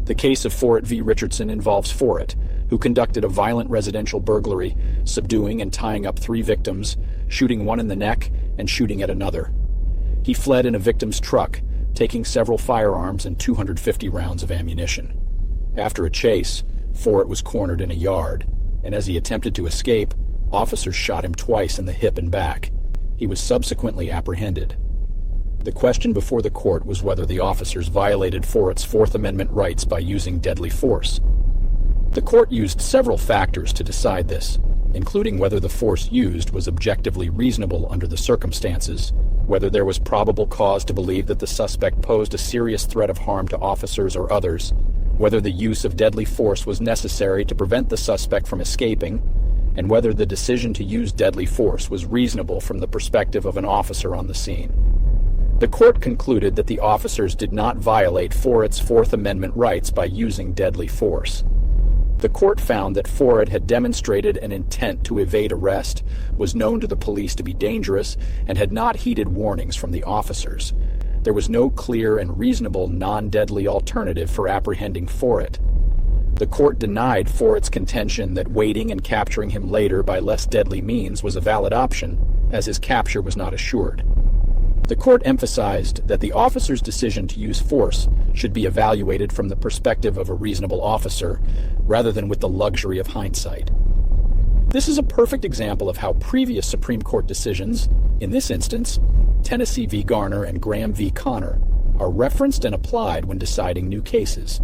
The case of Forrett v. Richardson involves Forrett, who conducted a violent residential burglary, subduing and tying up 3 victims, shooting one in the neck and shooting at another. He fled in a victim's truck, taking several firearms and 250 rounds of ammunition. After a chase, Forrett was cornered in a yard, and as he attempted to escape, officers shot him twice in the hip and back. He was subsequently apprehended. The question before the court was whether the officers violated Forrett's Fourth Amendment rights by using deadly force. The court used several factors to decide this, including whether the force used was objectively reasonable under the circumstances, whether there was probable cause to believe that the suspect posed a serious threat of harm to officers or others, whether the use of deadly force was necessary to prevent the suspect from escaping, and whether the decision to use deadly force was reasonable from the perspective of an officer on the scene. The court concluded that the officers did not violate Forrett's Fourth Amendment rights by using deadly force. The court found that Forrett had demonstrated an intent to evade arrest, was known to the police to be dangerous, and had not heeded warnings from the officers. There was no clear and reasonable non-deadly alternative for apprehending Forrett. The court denied Forrett's contention that waiting and capturing him later by less deadly means was a valid option, as his capture was not assured. The court emphasized that the officer's decision to use force should be evaluated from the perspective of a reasonable officer, rather than with the luxury of hindsight. This is a perfect example of how previous Supreme Court decisions, in this instance, Tennessee v. Garner and Graham v. Conner, are referenced and applied when deciding new cases.